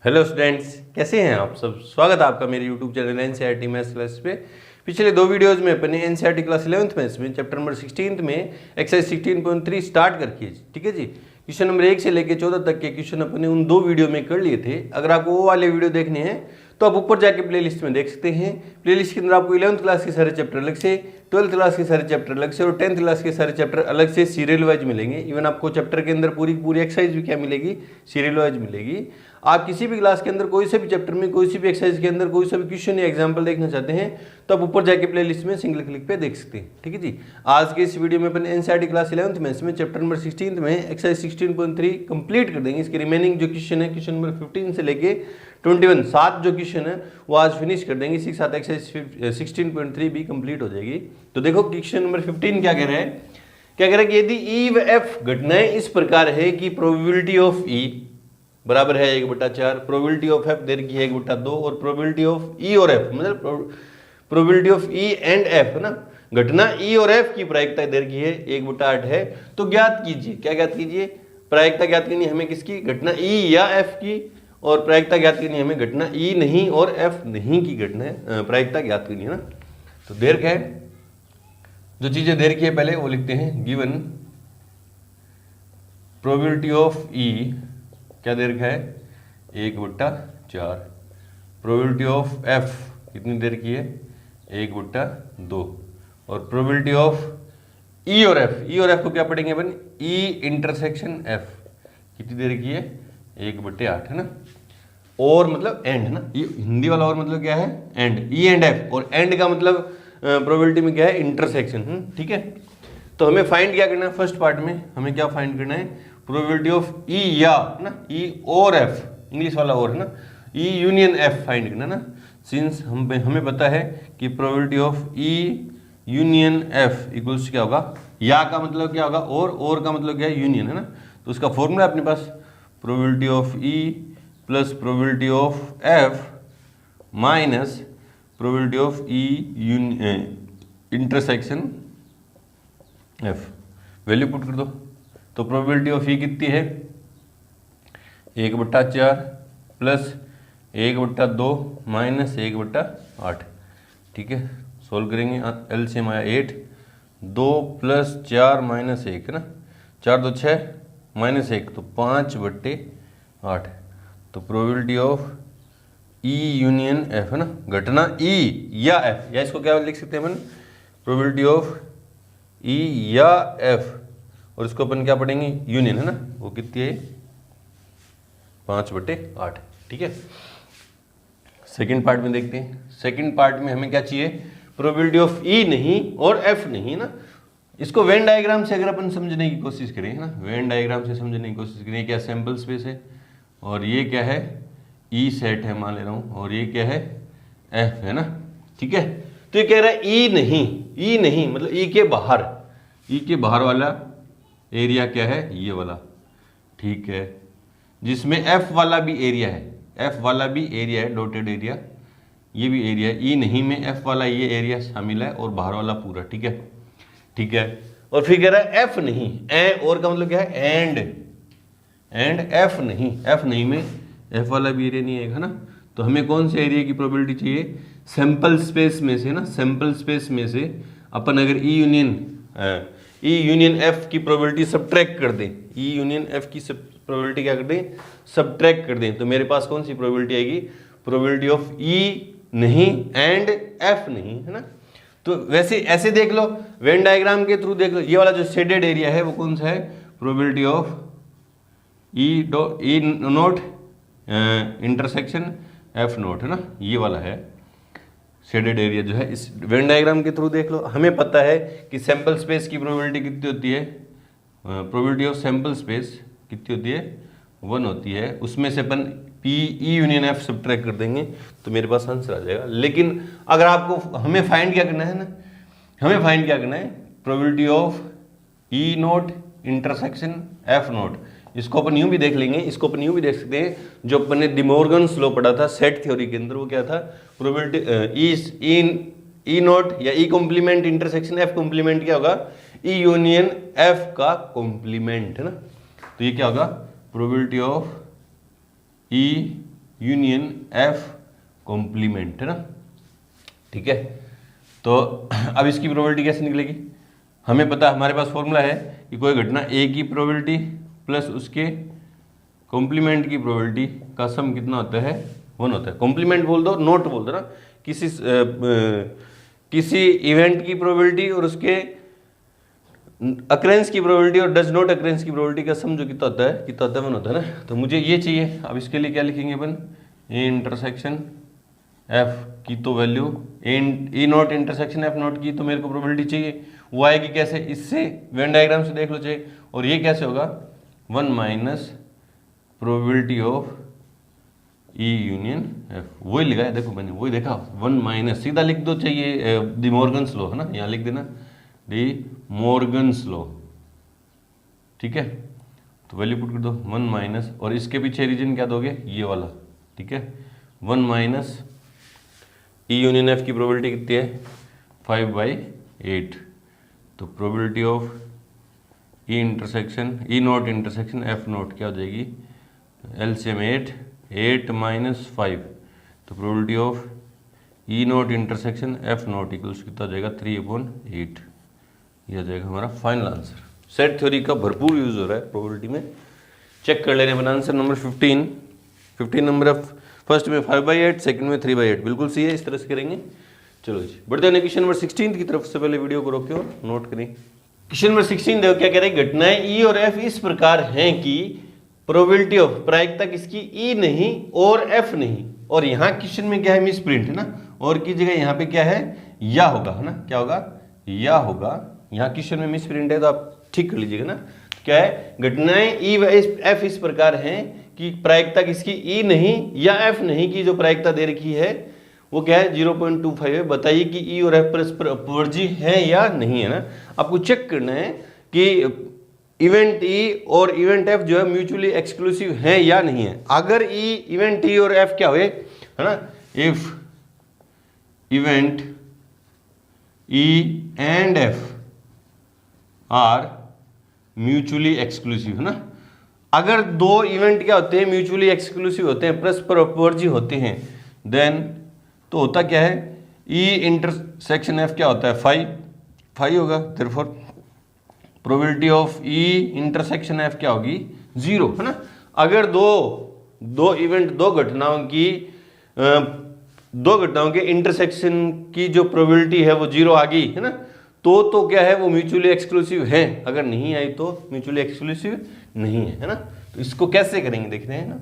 Hello students, कैसे हैं आप सब। स्वागत है आपका मेरे YouTube channel NCERT maths class पे। पिछले दो वीडियोस में अपने एनसीईआरटी क्लास 11th मैथ्स में चैप्टर नंबर 16 में एक्सरसाइज 16.3 स्टार्ट करके, ठीक है जी। क्वेश्चन नंबर 1 से लेकर 14 तक के क्वेश्चन अपने उन दो वीडियो में कर लिए थे। अगर आपको वो वाले वीडियो देखने हैं तो आप ऊपर जाके प्लेलिस्ट में देख सकते हैं। प्लेलिस्ट के अंदर आपको 11th क्लास के सारे चैप्टर अलग से, 12th क्लास के सारे चैप्टर अलग से और 10th क्लास के सारे चैप्टर अलग से सीरियल वाइज मिलेंगे। इवन आपको चैप्टर के अंदर पूरी पूरी एक्सरसाइज भी क्या मिलेगी, सीरियल वाइज मिलेगी। आप किसी भी क्लास के अंदर कोई से भी चैप्टर में, कोई सी भी एक्सरसाइज के अंदर कोई सा भी क्वेश्चन या एग्जांपल देखना चाहते हैं तो आप ऊपर जाके प्लेलिस्ट में सिंगल क्लिक पे देख सकते हैं, ठीक है जी। आज के इस वीडियो में अपन एनसीईआरटी क्लास 11th मैथ्स में चैप्टर नंबर 16 में एक्सरसाइज 16.3 कंप्लीट कर देंगे। इसके रिमेनिंग जो क्वेश्चन है, क्वेश्चन नंबर 15 से लेके 21 7 जो क्वेश्चन है वो आज फिनिश कर देंगे। इसी के साथ एक्सरसाइज 16.3 भी कंप्लीट हो जाएगी। तो देखो क्वेश्चन नंबर 15 क्या कह रहा है, क्या कह रहा है कि यदि ई व एफ घटनाएं इस प्रकार है कि प्रोबेबिलिटी ऑफ ई बराबर है 1/4, प्रोबेबिलिटी ऑफ एफ देर की है 1/2 और प्रोबेबिलिटी ऑफ ई और एफ मतलब probability of E and F है ना, घटना ई और एफ की प्रायिकता देर की है 1/8 है। तो ज्ञात कीजिए, क्या ज्ञात कीजिए, प्रायिकता ज्ञात करनी है हमें किसकी, घटना ई या एफ की, और प्रायिकता ज्ञात करनी है हमें घटना ई नहीं और एफ नहीं की घटना प्रायिकता ज्ञात करनी है ना। तो देर क्या है, जो चीजें देर की है पहले वो लिखते हैं। गिवन प्रोबेबिलिटी ऑफ ई क्या देर का है 1/4, प्रोबेबिलिटी ऑफ एफ कितनी देर की है 1/2 और प्रोबेबिलिटी ऑफ ई और एफ को क्या पढ़ेंगे अपन, ई इंटरसेक्शन एफ कितनी देर की है 1/8 है ना। और मतलब एंड है ना, ये हिंदी वाला और मतलब क्या है एंड, ई एंड एफ, और एंड का मतलब प्रोबेबिलिटी में क्या है इंटरसेक्शन, ठीक है। तो हमें फाइंड क्या करना है, फर्स्ट पार्ट में हमें क्या फाइंड करना है, प्रोबेबिलिटी ऑफ ई या ना, ई और एफ, इंग्लिश वाला और है ना, ई यूनियन एफ फाइंड करना ना। सिंस हमें पता है कि probability of E union F equals क्या होगा, या का मतलब क्या होगा और का मतलब क्या है यूनियन है ना। तो उसका फॉर्मूला अपने पास probability of E plus probability of F minus probability of E intersection F, value put कर दो। तो प्रोबेबिलिटी ऑफ ई कितनी है 1/4 प्लस 1/2 माइनस 1/8, ठीक है। सोल्व करेंगे, एलसीएम आया 8, 2 + 4 - 1 है ना, 4 2 6 -1 तो 5/8। तो probability of E union F है ना, घटना ई या एफ, या इसको क्या लिख सकते हैं अपन, प्रोबेबिलिटी ऑफ ई या एफ, और इसको अपन क्या पढ़ेंगे यूनियन है ना, वो कितनी है 5/8, ठीक है। सेकंड पार्ट में देखते हैं। सेकंड पार्ट में हमें क्या चाहिए, प्रोबेबिलिटी ऑफ ई नहीं और एफ नहीं ना। इसको वेन डायग्राम से अगर अपन समझने की कोशिश करें है ना, वेन डायग्राम से समझने की कोशिश करें, क्या सैंपल स्पेस है और ये क्या है ई सेट है मान ले रहा हूँ, और ये क्या है एफ है ना, ठीक है। तो ये कह रहा है ई नहीं मतलब ई के बाहर वाला एरिया क्या है ये वाला, ठीक है, जिसमें एफ वाला भी एरिया है, डॉटेड एरिया, ये भी एरिया है। ई नहीं में एफ वाला ये एरिया शामिल है और बाहर वाला पूरा, ठीक है। और फिर कह रहा है एफ नहीं, और का मतलब क्या है एंड एफ नहीं में एफ वाला भी एरिया नहीं है ना। तो हमें कौन से एरिया की प्रोबेबिलिटी चाहिए, सैंपल स्पेस में से ना, सैंपल स्पेस में से अपन अगर ई यूनियन एफ की प्रोबेबिलिटी सब्ट्रैक्ट कर दें, ई यूनियन एफ की प्रोबेबिलिटी क्या कर दें, सब्ट्रैक्ट कर दें, तो मेरे पास कौन सी प्रोबेबिलिटी आएगी, प्रोबेबिलिटी ऑफ ई नहीं एंड एफ नहीं है ना। तो वैसे ऐसे देख लो, वेन डायग्राम के थ्रू देख लो, ये वाला जो शेडेड एरिया है वो कौन सा है, probability of E note intersection F note है ना, ये वाला है शेडेड एरिया जो है। इस वेन डायग्राम के थ्रू देख लो, हमें पता है कि सैंपल स्पेस की प्रोबेबिलिटी कितनी होती है, प्रोबेबिलिटी ऑफ सैंपल स्पेस कितनी होती है 1 होती है, उसमें से अपन P E union F subtract कर देंगे तो मेरे पास आंसर आ जाएगा। लेकिन अगर आपको हमें फाइंड क्या करना है ना, हमें फाइंड क्या करना है, probability of E note intersection F note. इसको अपन यूं भी देख लेंगे, इसको अपन यूं भी देख सकते हैं, जो अपन ने डिमोर्गन्स लॉ पढ़ा था सेट थ्योरी के अंदर, वो क्या था, प्रोबेबिलिटी ई नोट या E complement intersection F complement क्या होगा, ई यूनियन एफ का कॉम्प्लीमेंट है ना। तो ये क्या होगा, probability of E union F complement, है ना, ठीक है। तो अब इसकी प्रोबेबिलिटी कैसे निकलेगी, हमें पता, हमारे पास फॉर्मूला है कि कोई घटना ए की प्रोबेबिलिटी प्लस उसके कॉम्प्लीमेंट की प्रोबेबिलिटी का सम कितना होता है, 1 होता है। कॉम्प्लीमेंट बोल दो, नोट बोल दो ना, किसी इवेंट की प्रोबेबिलिटी और उसके अक्रेंस की प्रोबेबिलिटी और डज नॉट अक्रेंस की प्रोबेबिलिटी का सम जो कितना होता है 1 होता है ना। तो मुझे ये चाहिए, अब इसके लिए क्या लिखेंगे अपन, ए इंटरसेक्शन एफ की तो value A not intersection F not की तो मेरे को प्रोबेबिलिटी चाहिए, वो आएगी कैसे, इससे वेन डायग्राम से देख लो चाहिए। और ये कैसे होगा, 1 minus probability of E union F, वही लिखा है, देखो मैंने वही देखा, 1 माइनस, सीधा लिख दो चाहिए, डी मॉर्गन्स लॉ है ना, यहाँ लिख देना डी मॉर्गन्स लॉ, ठीक है। तो वैल्यू पुट कर दो 1 माइनस, और इसके पीछे रीजन क्या दोगे, ये वाला, ठीक है। 1 माइनस ई यूनियन एफ की प्रोबेबिलिटी कितनी है, 5/8। तो probability of E intersection E not intersection F not क्या हो जाएगी, एलसीएम 8 माइनस 5, तो probability of E not intersection F not equals कितना हो जाएगा, 3/8। यह हो जाएगा हमारा फाइनल आंसर। सेट थ्योरी का भरपूर यूज हो रहा है प्रोबेबिलिटी में, चेक कर लेने बना। Answer number 15 number of first में 5/8, सेकंड में 3/8, बिल्कुल सही है, इस तरह से करेंगे। चलो जी बढ़ते हैं क्वेश्चन नंबर 16 की तरफ। से पहले वीडियो को रोके और नोट करें। क्वेश्चन नंबर 16 देखो क्या कह रहे हैं, घटनाएं ई और एफ इस प्रकार हैं कि प्रोबेबिलिटी ऑफ, प्रायिकता किसकी, ई नहीं और एफ नहीं, और यहाँ क्वेश्चन में क्या है, मिस प्रिंट है ना, और की जगह यहाँ पे क्या है, या होगा, है ना, क्या होगा, या होगा। यहाँ क्वेश्चन में मिस प्रिंट है तो आप ठीक कर लीजिएगा ना। क्या है, घटनाएं ई व एफ इस प्रकार हैं कि प्रायिकता किसकी, ई नहीं या एफ नहीं की जो प्रायिकता दे रखी है वो क्या है, 0.25 है। बताइए कि ई और एफ परस्पर अपवर्जी है या नहीं, है ना। आपको चेक करना है कि इवेंट ई और इवेंट एफ जो है म्यूचुअली एक्सक्लूसिव है या नहीं है। अगर ई इवेंट ई और एफ क्या हुए, है ना, if event E and F are mutually exclusive, है ना, अगर दो इवेंट क्या होते हैं, म्यूचुअली एक्सक्लूसिव होते हैं, परस्पर अपवर्जी होते हैं, देन तो होता क्या है, ई इंटरसेक्शन एफ क्या होता है, 5 होगा। Therefore probability of E intersection F क्या होगी, 0, है ना। अगर दो इवेंट, दो घटनाओं के इंटरसेक्शन की जो प्रोबेबिलिटी है वो 0 आ गई, है ना, तो क्या है, वो म्यूचुअली एक्सक्लूसिव है। अगर नहीं आई तो म्यूचुअली एक्सक्लूसिव नहीं है, है ना। तो इसको कैसे करेंगे देखते हैं ना,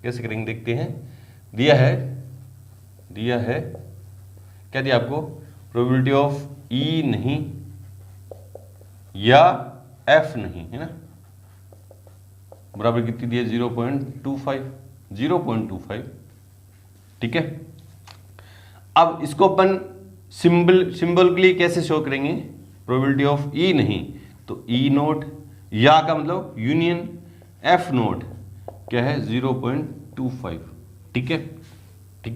कैसे करेंगे देखते हैं। दिया है क्या दिया आपको, प्रोबेबिलिटी ऑफ ई नहीं या एफ नहीं, है ना, बराबर कितनी दी है, 0.25, ठीक है। अब इसको अपन सिंबल कैसे शो करेंगे, प्रोबेबिलिटी ऑफ ई नहीं तो ई नोट, या का मतलब यूनियन एफ नोट क्या है, 0.25, ठीक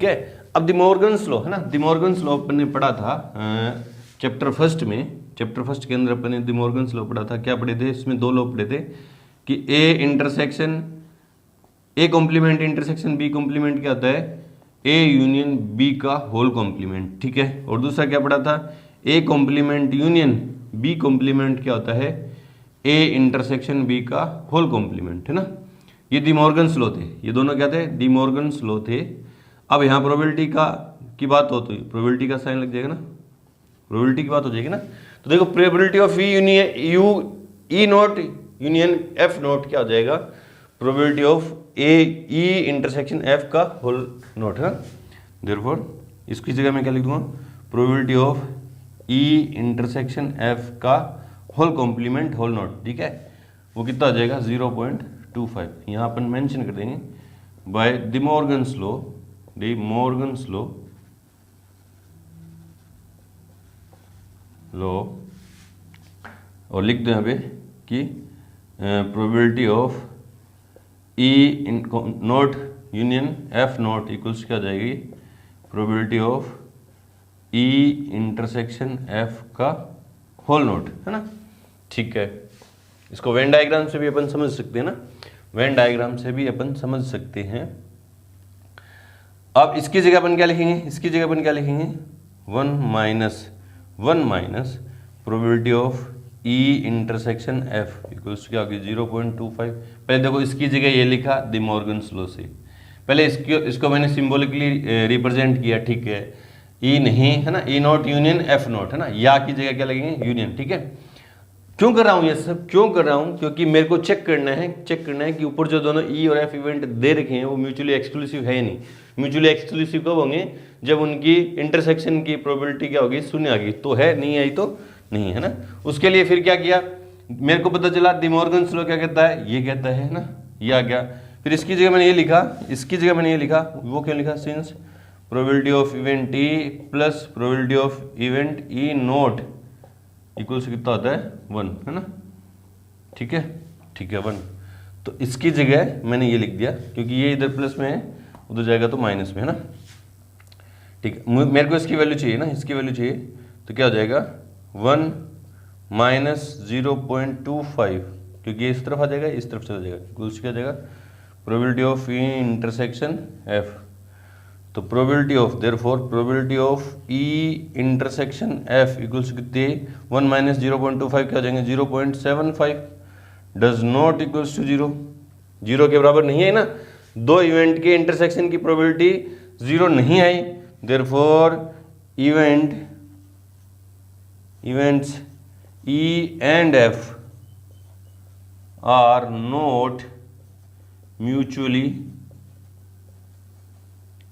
है। अब डी मॉर्गन्स लॉ, है ना, डी मॉर्गन्स लॉ अपन ने पढ़ा था चैप्टर फर्स्ट के अंदर अपन ने डी मॉर्गन्स लॉ पढ़ा था। क्या पढ़े थे, इसमें 2 लॉ पढ़े थे कि A complement intersection B complement क्या होता है, ए यूनियन बी का होल कॉम्प्लीमेंट, ठीक है। और दूसरा क्या पढ़ा था, A complement union B complement क्या होता है, ए इंटरसेक्शन बी का होल कॉम्प्लीमेंट, है ना। ये डी मॉर्गन्स लॉ थे, ये दोनों क्या थे, डी मॉर्गन्स लॉ थे। अब यहाँ प्रोबेबिलिटी की बात हो तो प्रोबेबिलिटी का साइन लग जाएगा ना, प्रोबेबिलिटी की बात हो जाएगी ना। तो देखो probability of E not union F not क्या हो जाएगा, probability of E intersection F का होल नॉट, है। देयरफॉर इसकी जगह मैं क्या लिख दूंगा, probability of E intersection F का होल कॉम्प्लीमेंट होल नॉट, ठीक है। वो कितना हो जाएगा, 0.25। यहाँ अपन मेंशन कर देंगे बाय डी मॉर्गन्स लॉ और लिख दो यहाँ पे कि probability of E not union F not equals क्या जाएगी, probability of E intersection F का होल नॉट, है ना, ठीक है। इसको वेन डायग्राम से भी अपन समझ सकते हैं ना, वेन डायग्राम से भी अपन समझ सकते हैं। अब इसकी जगह अपन क्या लिखेंगे, इसकी जगह अपन क्या लिखेंगे, 1 minus probability of E intersection F equals क्या होगी 0.25। पहले देखो इसकी जगह ये लिखा द मॉर्गन्स लॉ से, पहले इसको मैंने सिंबॉलिकली रिप्रेजेंट किया, ठीक है, ई नहीं है ना, ई नॉट यूनियन एफ नॉट है ना, या की जगह क्या लगेंगे यूनियन, ठीक है। क्यों कर रहा हूं ये सब, क्यों कर रहा हूं, क्योंकि मेरे को चेक करना है कि ऊपर जो दोनों ई और एफ इवेंट दे रखे हैं वो म्यूचुअली एक्सक्लूसिव है नहीं। म्यूचुअली एक्सक्लूसिव कब होंगे, जब उनकी इंटरसेक्शन की प्रोबेबिलिटी क्या होगी, शून्य आ गई तो है, नहीं आई तो नहीं है ना। उसके लिए फिर क्या किया, मेरे को पता चला डी मॉर्गन्स लॉ क्या कहता है, ये कहता है ना, ये आ गया। फिर इसकी जगह मैंने ये लिखा, इसकी जगह मैंने ये लिखा, वो क्यों लिखा, since probability of event E plus probability of event E not equal से कितना होता है 1 है ना, ठीक है, ठीक है 1। तो इसकी जगह मैंने ये लिख दिया, क्योंकि ये इधर प्लस में है उधर जाएगा तो माइनस में है ना, ठीक है। मेरे को इसकी वैल्यू चाहिए ना, इसकी वैल्यू चाहिए, तो क्या हो जाएगा 1 माइनस 0.25, क्योंकि ये इस तरफ आ जाएगा, इस तरफ चला जाएगा, इक्वल क्या जाएगा probability of E intersection F. तो probability of therefore probability of E intersection F equals कितनी, 1 माइनस 0.25 क्या हो जाएंगे 0.75, डज नॉट इक्वल्स टू 0, 0 के बराबर नहीं है ना, दो इवेंट के इंटरसेक्शन की प्रोबेबिलिटी 0 नहीं आई, therefore events E and F are not mutually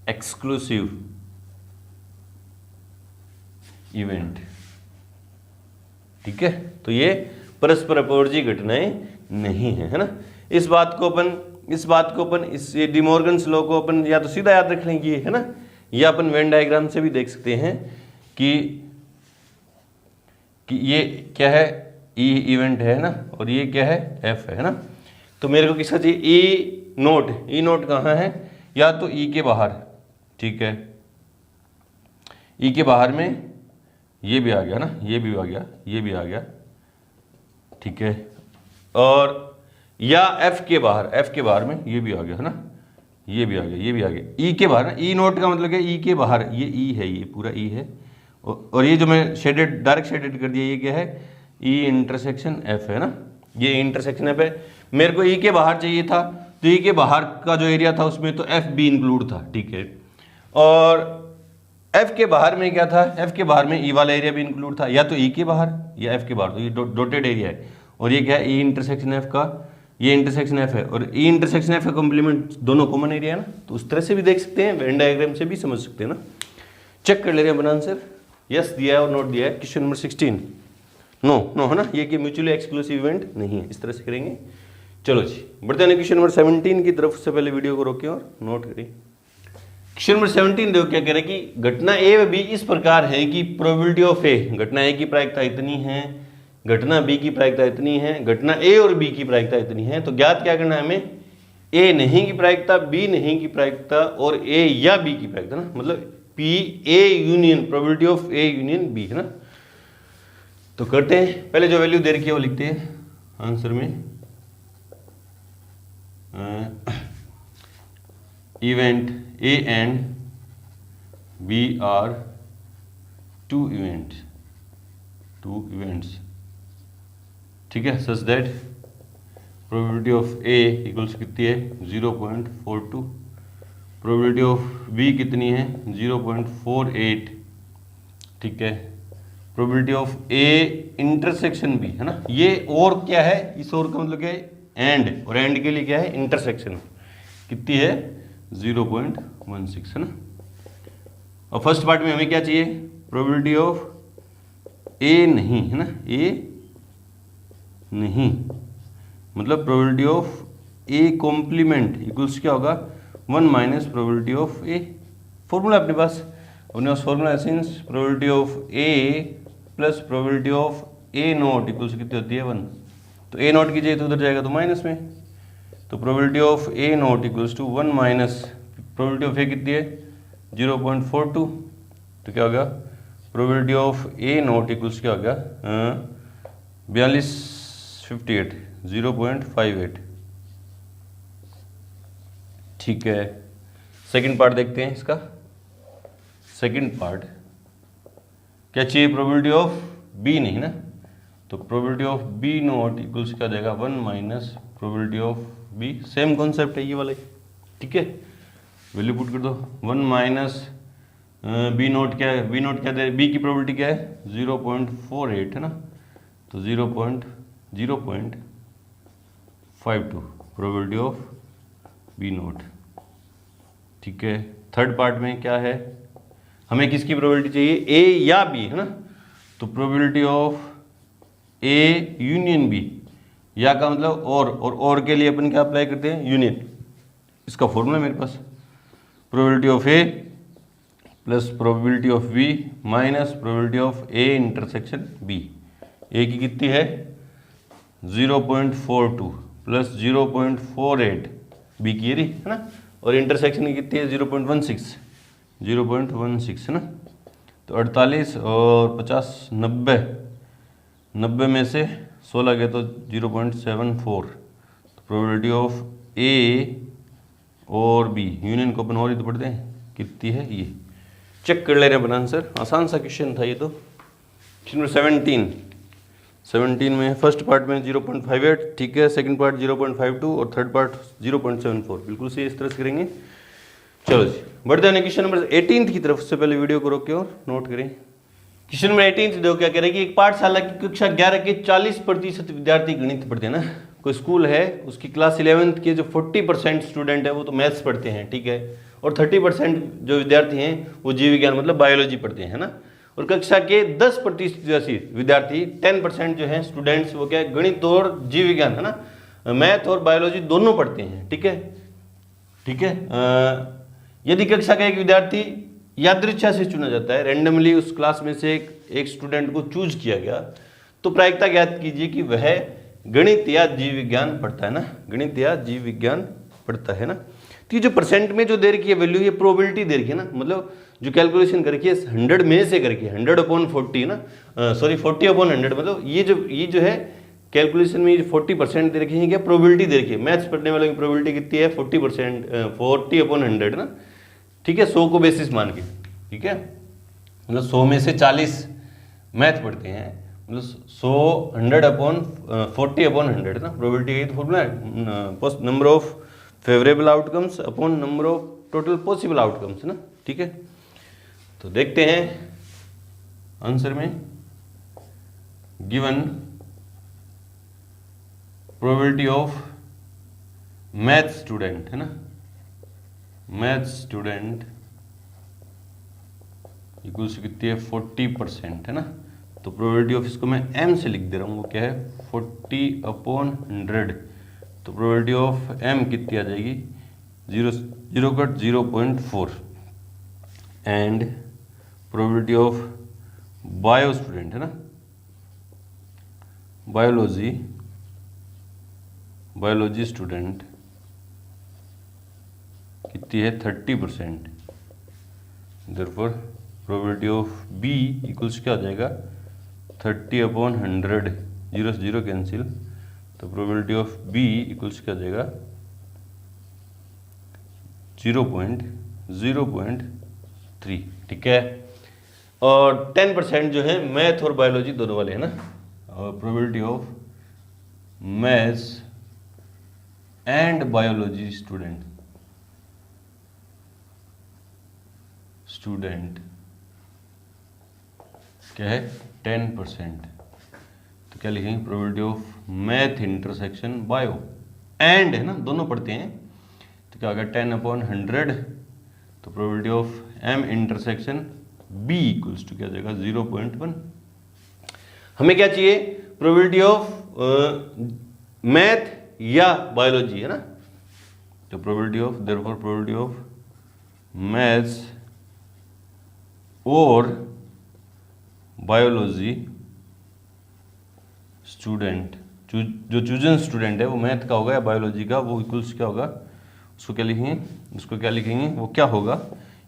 exclusive event, ठीक है। तो ये परस्पर अपवर्जी घटनाएं नहीं है ना। इस बात को अपन इस डी मॉर्गन्स लॉ को अपन या तो सीधा याद रख लेंगे है ना, या अपन वेन डायग्राम से भी देख सकते हैं कि ये क्या है, ई इवेंट है ना, और ये क्या है एफ है ना। तो मेरे को किसका चाहिए, ई नोट कहाँ है, या तो ई के बाहर, ठीक है, ई के बाहर में ये भी आ गया ना, ये भी आ गया, ये भी आ गया, ठीक है, और या एफ के बाहर में ये भी आ गया है ना, ये भी आ गया, ये भी आ गया, ई के बाहर ना, ई नोट का मतलब क्या, ई के बाहर, ये ई है, ये पूरा ई है, और ये जो मैं शेडेड डायरेक्ट शेडेड कर दिया, ये क्या है ई इंटरसेक्शन एफ है ना, ये इंटरसेक्शन एफ है। मेरे को ई के बाहर चाहिए था, तो ई के बाहर का जो एरिया था उसमें तो एफ भी इंक्लूड था, ठीक है, और एफ के बाहर में क्या था, एफ के बाहर में ई वाला एरिया भी इंक्लूड था, या तो ई के बाहर या एफ के बाहर, तो ये डॉटेड एरिया है, और ये क्या है ई इंटरसेक्शन एफ का, ये इंटरसेक्शन एफ है, और ई इंटरसेक्शन एफ का कॉम्प्लीमेंट दोनों कॉमन एरिया है ना, तो उस तरह से भी देख सकते हैं, वेन डायग्राम से भी समझ सकते हैं ना। चेक कर ले रहे हैं अपन आंसर, यस दिया है और नोट दिया है, क्वेश्चन नंबर 16 नो है ना, ये कि म्यूचुअली एक्सक्लूसिव इवेंट नहीं है, इस तरह से करेंगे। चलो जी बढ़ते हैं क्वेश्चन नंबर 17 की तरफ, से पहले वीडियो को रोकें और नोट करें। क्वेश्चन नंबर 17 देखो क्या कह रहा है कि घटना ए व बी इस प्रकार है कि प्रोबेबिलिटी ऑफ ए, घटना ए की प्रायिकता इतनी है, घटना बी की प्रायिकता इतनी है, घटना ए और बी की प्रायिकता इतनी है। तो ज्ञात क्या करना है हमें, ए नहीं की प्रायिकता, बी नहीं की प्रायिकता और ए या बी की प्रायिकता ना, मतलब P A union, probability of A union B है ना। तो करते हैं, पहले जो वैल्यू दे रखी है वो लिखते हैं आंसर में, event A and B are two events, ठीक है, such that probability of A equals कितनी है 0.42, प्रोबेबिलिटी ऑफ बी कितनी है 0.48, ठीक है, probability of A intersection B है ना, ये और क्या है, इस और का मतलब क्या है एंड, और एंड के लिए क्या है इंटरसेक्शन, कितनी है 0.16 है ना। और फर्स्ट पार्ट में हमें क्या चाहिए, प्रोबेबिलिटी ऑफ ए नहीं है ना, ए नहीं मतलब probability of A complement equals क्या होगा 1 minus probability of A. Formula अपने पास formula since probability of A plus probability of A not equals कितनी होती है 1, तो ए नॉट कीजिए तो उधर जाएगा तो माइनस में, तो probability of A not equals to 1 minus probability of A कितनी है 0.42, तो क्या होगा probability of A not equals क्या होगा 4258 0.58, ठीक है। सेकंड पार्ट देखते हैं इसका। सेकंड पार्ट क्या चाहिए, प्रोबेबिलिटी ऑफ बी नहीं ना, तो probability of B not equals क्या जाएगा 1 minus probability of B. Same concept है ये वाला, ठीक है। वैल्यू पुट कर दो 1 माइनस बी नॉट क्या है, बी नॉट क्या दे, बी की प्रोबेबिलिटी क्या है 0.48 है ना, तो 0.52 प्रोबेबिलिटी ऑफ बी नॉट, ठीक है। थर्ड पार्ट में क्या है, हमें किसकी प्रोबेबिलिटी चाहिए, ए या बी है ना, तो probability of A union B, या का मतलब और के लिए अपन क्या अप्लाई करते हैं, यूनियन। इसका फॉर्मूला मेरे पास probability of A plus probability of B minus probability of A intersection B. A की कितनी है 0.42 प्लस 0.48 बी की है ना, और इंटरसेक्शन की कितनी है 0.16 है ना, तो 48 और 50 90 में से 16 गए तो 0.74, तो प्रोबेबिलिटी ऑफ ए और बी यूनियन को अपन और ही तो पढ़ते हैं कितनी है, ये चेक कर ले रहे हैं अपन आंसर। आसान सा क्वेश्चन था ये तो। क्वेश्चन नंबर 17 में फर्स्ट पार्ट में 0.58, ठीक है, सेकंड पार्ट 0.52 और थर्ड पार्ट 0.74, बिल्कुल से इस तरह से करेंगे। चलो जी बढ़ते हैं क्वेश्चन नंबर 18 की तरफ। से पहले वीडियो को रोक के और नोट करें। क्वेश्चन नंबर 18 देखो क्या कह रहे हैं कि एक पाठशाला की कक्षा 11 के 40% विद्यार्थी गणित पढ़ते हैं ना। कोई स्कूल है उसकी क्लास 11th के जो 40% स्टूडेंट है वो तो मैथ्स पढ़ते हैं, ठीक है, और 30% जो विद्यार्थी हैं वो जीव विज्ञान मतलब बायोलॉजी पढ़ते हैं, है ना। और कक्षा के 10% विद्यार्थी 10% जो है स्टूडेंट्स वो क्या है गणित और जीव विज्ञान है ना, मैथ और बायोलॉजी दोनों पढ़ते हैं, ठीक है, ठीक है। यदि कक्षा का एक विद्यार्थी यादृच्छा से चुना जाता है, रैंडमली उस क्लास में से एक स्टूडेंट को चूज किया गया, तो प्रायिकता ज्ञात कीजिए कि वह गणित या जीव विज्ञान पढ़ता है ना, गणित या जीव विज्ञान पढ़ता है ना। तो ये जो परसेंट में जो दे रखी है वैल्यू, ये प्रोबेबिलिटी दे रखी है ना, मतलब जो कैलकुलेशन कर रखी है 100 में से करके 100/40 ना, सॉरी 40/100, मतलब ये जो है कैलकुलेशन में 40% दे रखी है, क्या प्रोबेबिलिटी दे रखी है। मैथ्स पढ़ने वालों की प्रोबेबिलिटी कितनी है 40%, 40/100 ना, ठीक है, 100 को बेसिस मान के, ठीक है, मतलब 100 में से 40 मैथ पढ़ते हैं, मतलब 100/40/100 ना, प्रोबेबिलिटी का फॉर्मूला है number of favourable outcomes upon number of total possible outcomes ना, ठीक है। तो देखते हैं आंसर में given probability of math student है ना, मैथ स्टूडेंट इक्वल्स कितनी है 40% है ना, तो प्रोबेबिलिटी ऑफ इसको मैं m से लिख दे रहा हूँ, वो क्या है 40/100, तो प्रोबेबिलिटी ऑफ m कितनी आ जाएगी 0.4 and probability of bio student है ना, बायोलॉजी स्टूडेंट कितनी है 30%, therefore probability of B equals क्या हो जाएगा 30/100, 0 से 0 कैंसिल, तो प्रोबेबिलिटी ऑफ बी इक्वल्स क्या हो जाएगा 0.03, ठीक है। और 10% जो है मैथ और बायोलॉजी दोनों वाले हैं ना, और probability of maths and biology student क्या है 10%, तो क्या लिखेंगे probability of math intersection bio and है ना, दोनों पढ़ते हैं, तो क्या होगा 10/100, तो probability of m intersection b equals to क्या जाएगा 0.1। हमें क्या चाहिए प्रोबेबिलिटी ऑफ मैथ या बायोलॉजी है ना, तो probability of therefore probability of maths और बायोलॉजी स्टूडेंट, जो चूजन स्टूडेंट है वो मैथ का होगा या बायोलॉजी का, वो इक्वल्स क्या होगा, उसको क्या लिखेंगे, उसको क्या लिखेंगे, वो क्या होगा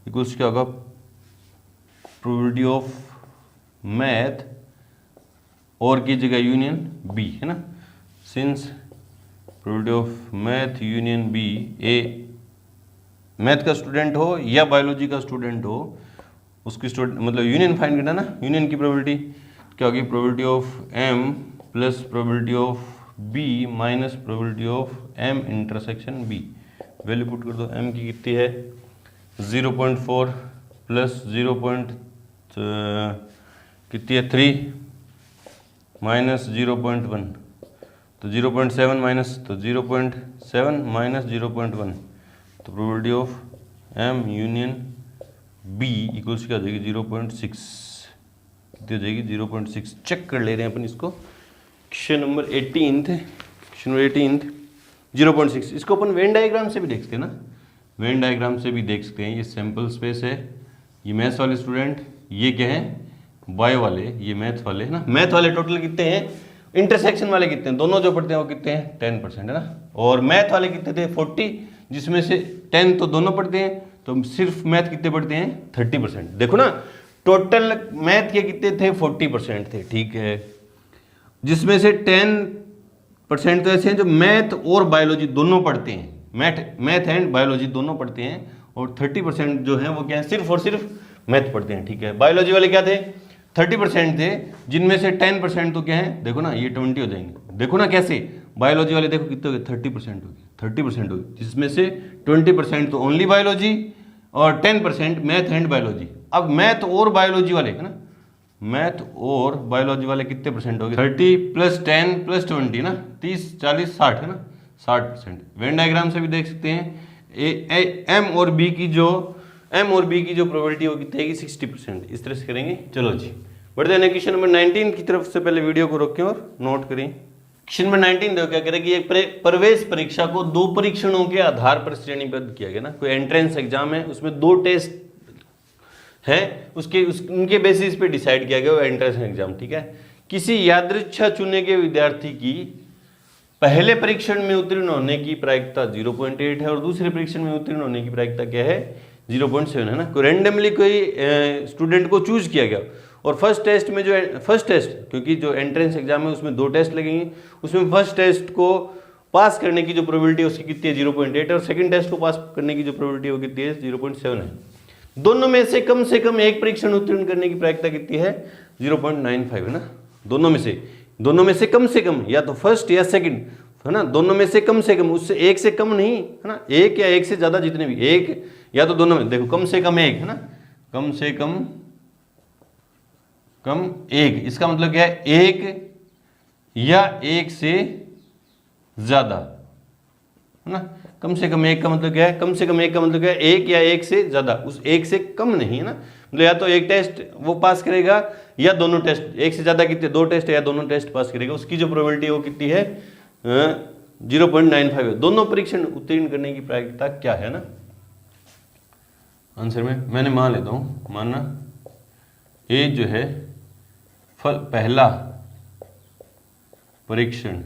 इक्वल्स क्या होगा प्रोबेबिलिटी ऑफ मैथ और की जगह यूनियन बी है ना, since probability of math union B A math का स्टूडेंट हो या बायोलॉजी का स्टूडेंट हो, उसकी स्टूडेंट मतलब यूनियन फाइंड करना ना, यूनियन की प्रोबेबिलिटी क्या होगी, probability of M plus probability of B minus probability of M intersection B. Value put कर दो, एम की कितनी है 0.4 प्लस 0. कितनी है 3 माइनस 0.1, तो 0.7 माइनस, तो 0.7 माइनस 0.1, तो probability of M union B equals क्या हो जाएगी 0.6, कितनी हो जाएगी 0.6। चेक कर ले रहे हैं अपन इसको, क्वेश्चन नंबर 18 0.6। इसको अपन वेन डायग्राम से भी देख सकते हैं ना, वेन डायग्राम से भी देख सकते हैं। ये सैंपल स्पेस है, ये मैथ्स वाले स्टूडेंट, ये क्या है बायो वाले, ये मैथ वाले है ना। मैथ वाले टोटल कितने हैं, इंटरसेक्शन वाले कितने हैं, दोनों जो पढ़ते हैं वो कितने हैं 10% है ना। और मैथ वाले कितने थे 40, जिसमें से 10 तो दोनों पढ़ते हैं, तो सिर्फ मैथ कितने पढ़ते हैं 30%। देखो ना टोटल मैथ के कितने थे 40% थे, ठीक है। जिसमें से 10% तो ऐसे हैं जो मैथ और बायोलॉजी दोनों पढ़ते हैं, मैथ एंड बायोलॉजी दोनों पढ़ते हैं, और 30% जो है वो क्या है सिर्फ और सिर्फ मैथ पढ़ते हैं, ठीक है। बायोलॉजी वाले क्या थे 30% थे, जिनमें से 10% तो क्या है, देखो ना ये 20 हो जाएंगे। देखो ना कैसे बायोलॉजी वाले देखो कितने हो गए 30% हो गए, 30% हो गए, जिसमें से 20% तो ओनली बायोलॉजी और 10% मैथ एंड बायोलॉजी। अब मैथ और बायोलॉजी वाले है ना, मैथ और बायोलॉजी वाले कितने परसेंट हो गए 30 प्लस 10 प्लस 20 ना, 30 40 60 है ना, 60%। वेन डायग्राम से भी देख सकते हैं एम और बी की जो प्रोबेबिलिटी होगी कितनी है 60%। इस तरह से करेंगे। चलो जी बढ़ते हैं क्वेश्चन नंबर 19 की तरफ से। पहले वीडियो को रोकें और नोट करें। क्वेश्चन नंबर 19 देखो क्या करेगी, एक प्रवेश परीक्षा को 2 परीक्षणों के आधार पर श्रेणीबद्ध किया गया ना। कोई एंट्रेंस एग्जाम है, उसमें 2 टेस्ट है, उनके बेसिस पे डिसाइड किया गया वो एंट्रेंस एग्जाम, ठीक है। किसी यादृच्छा चुने के विद्यार्थी की पहले परीक्षण में उत्तीर्ण होने की प्रायिकता 0.8 है और दूसरे परीक्षण में उत्तीर्ण होने की प्रायिकता क्या है 0.7 है ना। कोई रैंडमली कोई स्टूडेंट को चूज किया गया, और फर्स्ट टेस्ट में क्योंकि जो एंट्रेंस एग्जाम है उसमें 2 टेस्ट लगेंगे, उसमें फर्स्ट टेस्ट को पास करने की जो प्रोबेबिलिटी है उसकी कितनी है 0.8 है, और सेकंड टेस्ट को पास करने की जो प्रोबेबिलिटी है वो कितनी है 0.7 है। दोनों में से कम एक परीक्षण उत्तीर्ण करने की प्रायिकता कितनी है 0.95 है ना। दोनों में से कम या तो फर्स्ट या सेकंड है ना, दोनों में से कम, उससे एक से कम नहीं है ना, एक या एक से ज्यादा, जितने भी एक या तो दोनों में, देखो कम से कम एक है ना, कम से कम एक, इसका मतलब क्या है एक या एक से ज्यादा है ना। कम से कम एक का मतलब क्या है, कम से कम एक का मतलब क्या है एक या एक से ज्यादा, उस एक से कम नहीं है ना। मतलब या तो एक टेस्ट वो पास करेगा या दोनों टेस्ट, एक से ज्यादा कितने 2 टेस्ट या दोनों टेस्ट पास करेगा, उसकी जो प्रोबेबिलिटी है वो कितनी है 0.95 है। दोनों परीक्षण उत्तीर्ण करने की प्रायिकता क्या है ना। आंसर में मैंने मान लेता हूं, मानना ए जो है पहला परीक्षण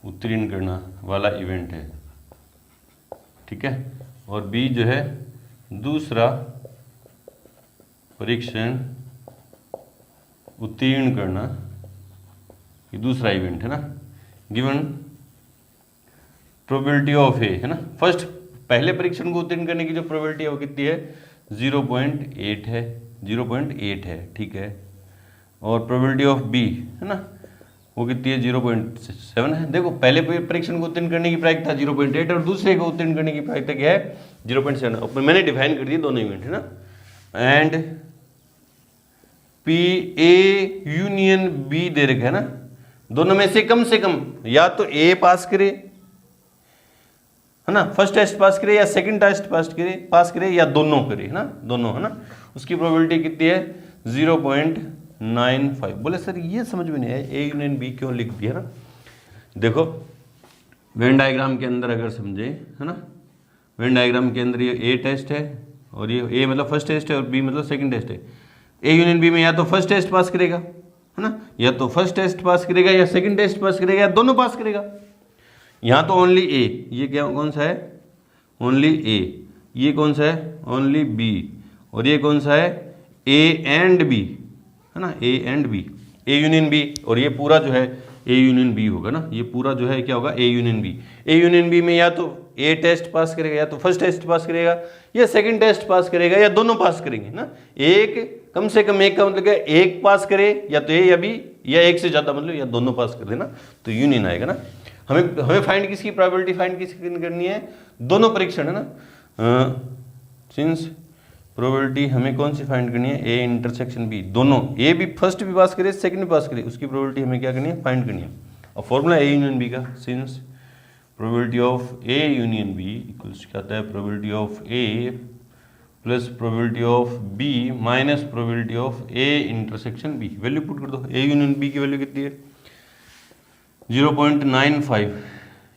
उत्तीर्ण करना वाला इवेंट है, ठीक है, और बी जो है दूसरा परीक्षण उत्तीर्ण करना, ये दूसरा इवेंट है ना। गिवन प्रोबेबिलिटी ऑफ ए है ना, फर्स्ट पहले परीक्षण को उत्तीर्ण करने की जो प्रोबेबिलिटी है वो कितनी है 0.8 है, ठीक है। और प्रोबेबिलिटी ऑफ बी है ना वो कितनी है 0.7 है। देखो पहले परीक्षण को उत्तीर्ण करने की प्रायिकता 0.8 और दूसरे को उत्तीर्ण करने की प्रायिकता क्या है 0.7। मैंने डिफाइन कर दिया दोनों इवेंट है ना। And P A union B दे रखा है ना, दोनों में से कम या तो ए पास करे है ना, फर्स्ट टेस्ट पास करे या सेकंड टेस्ट पास करे या दोनों करे है ना, दोनों है ना। उसकी प्रोबेबिलिटी कितनी है 0.95। बोले सर ये समझ में नहीं आया ए यूनियन बी क्यों लिख दिया ना। देखो वेन डायग्राम के अंदर अगर समझे है ना, वेन डायग्राम के अंदर ये ए टेस्ट है और ये ए मतलब फर्स्ट टेस्ट है और बी मतलब सेकंड टेस्ट है। ए यूनियन बी में या तो फर्स्ट टेस्ट पास करेगा है ना, या तो फर्स्ट टेस्ट पास करेगा या सेकंड टेस्ट पास करेगा या दोनों पास करेगा। यहाँ तो ओनली ए, ये क्या कौन सा है ओनली ए, ये कौन सा है ओनली बी, और ये कौन सा है ए एंड बी है ना, A and B, A union B. और ये पूरा जो है ए यूनियन बी होगा ना, ये पूरा जो है क्या होगा A union B. A union B में या तो ए टेस्ट पास करेगा, या तो फर्स्ट टेस्ट पास करेगा, या सेकंड टेस्ट पास करेगा, या दोनों पास करेंगे ना। एक कम से कम एक का मतलब क्या, एक पास करे या तो ए या बी, या एक से ज्यादा मतलब या दोनों पास कर देना, तो यूनियन आएगा ना। हमें फाइंड किसकी प्रोबेबिलिटी फाइंड किसकी करनी है, दोनों परीक्षण है ना। सिंस प्रोबेबिलिटी हमें कौन सी फाइंड करनी है, ए इंटरसेक्शन बी, दोनों ए भी फर्स्ट भी पास करे सेकंड भी पास करे, उसकी प्रोबेबिलिटी हमें क्या करनी है, फाइंड करनी है। और फॉर्मूला ए यूनियन बी का, since probability of A union B equals क्या आता है, probability of A plus probability of B minus probability of A intersection B. Value put कर दो, ए यूनियन बी की वैल्यू कितनी है 0.95